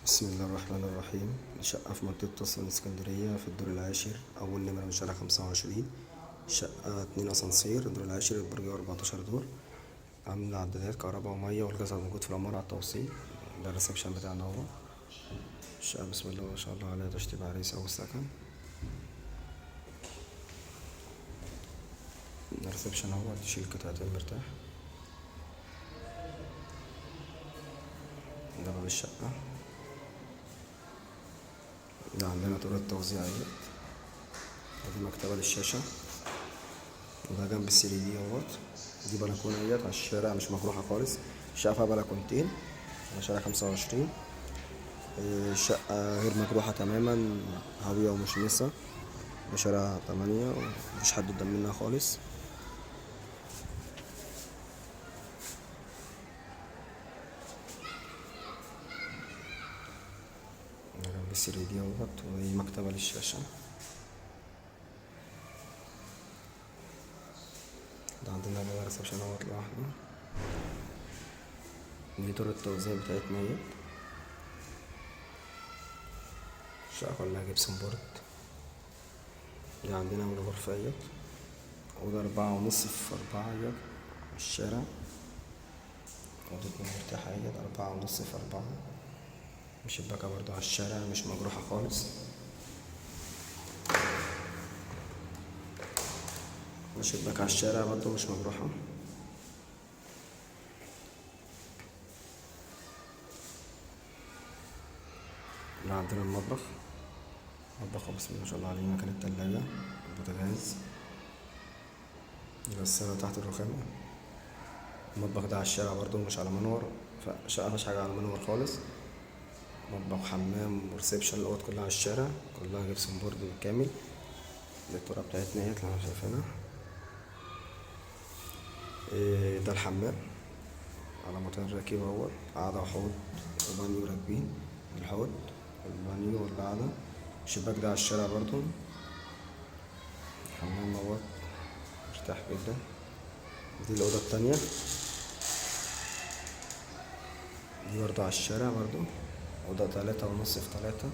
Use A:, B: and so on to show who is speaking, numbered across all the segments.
A: بسم الله الرحمن الرحيم. شقة في منطقة قصر الإسكندرية في الدور العاشر، أول نمرة من شارع 25. شقة 2 أسانسير، الدور العاشر، البرج 14 دور. عاملة عدادات كهرباء ومية، والغاز موجود في العمارة على التوصيل. ده الريسبشن بتاعنا اهو. الشقة بسم الله ما شاء الله عليها تشطيب عريس أو سكن. ده الريسبشن اهو، تشيل قطعتين مرتاح. ده باب الشقة. ده عندنا طرق توزيعية. ودي مكتبة للشاشة. وده جنب السري دي اهوت. دي بلكونة اهيت على الشارع، مش مفتوحة خالص. الشقة فيها بلكونتين على شارع 25. الشقة غير مجروحة تماما، هاوية ومشمسة. ده شارع 8 ومفيش حد قدام منها خالص. جنب السري دي اهوت، ودي مكتبة للشاشة. ده عندنا بقى ريسبشن اهوت لوحده. دي طرق التوزيع بتاعتنا اهيت. الشقة كلها جبسن بورد. دي عندنا أول غرفة اهيت. أوضة 4.5 في 4 اهيت على الشارع. أوضتنا مرتاحة اهيت، 4.5 في 4. شباكة برضو على الشارع، مش مجروحة خالص. شباك على الشارع برضو مش مجروحة. ده عندنا المطبخ. بسم الله ما شاء الله عليه، مكان التلاجة، البوتاجاز، الغسالة تحت الرخامة. المطبخ ده على الشارع برضو، مش على منور. فالشقة مفيهاش حاجة على منور خالص. مطبخ وحمام وريسبشن، الأوض كلها على الشارع، كلها جبسن بورد بالكامل. دي الطرقة بتاعتنا اهيت اللي احنا شايفينها. ده الحمام على موتور راكب اهوت، قعدة وحوض وبانيو راكبين. الحوض والبانيو والقعدة. الشباك ده على الشارع برضو. الحمام اهوت مرتاح جدا. دي الأوضة التانية، دي برضو على الشارع برضو. أوضة 3.5 في 3.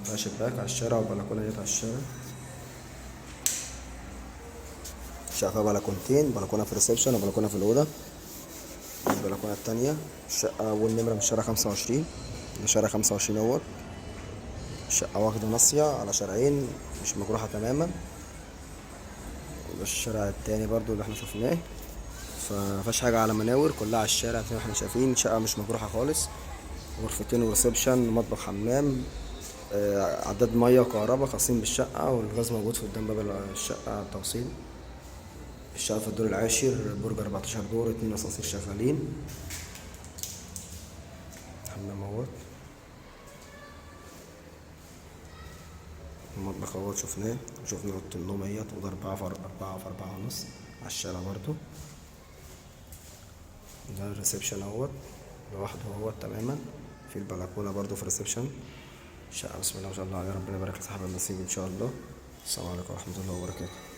A: فيها شباك على الشارع وبلكونة على الشارع. الشقة فيها بلكونتين، بلكونة في الريسبشن وبلكونة في الأوضة. البلكونة التانية. الشقة أول نمرة من شارع 25. ده شارع 25 اهوت. الشقة واخدة ناصية على شارعين، مش مجروحة تماما. وده الشارع التاني برضو اللي احنا شفناه. فمفيهاش حاجة على مناور، كلها على الشارع زي ما احنا شايفين. شقة مش مجروحة خالص. غرفتين وريسبشن، مطبخ، حمام، عداد مية وكهرباء خاصين بالشقة، والغاز موجود في قدام باب الشقة على التوصيل. الشقة في الدور العاشر، برج 14 دور، 2 أسانسير شغالين. حمام اهوت. المطبخ اهوت شفناه، وشفنا اوضة النوم اهيت، اوضة 4 في 4 ونص على الشارع برضو. ده الريسبشن اهوت لوحده اهوت تماما. في البلكونة برضو في الريسبشن. الشقة بسم الله ما شاء الله عليها، ربنا يبارك لصاحب النصيب ان شاء الله. السلام عليكم ورحمة الله وبركاته.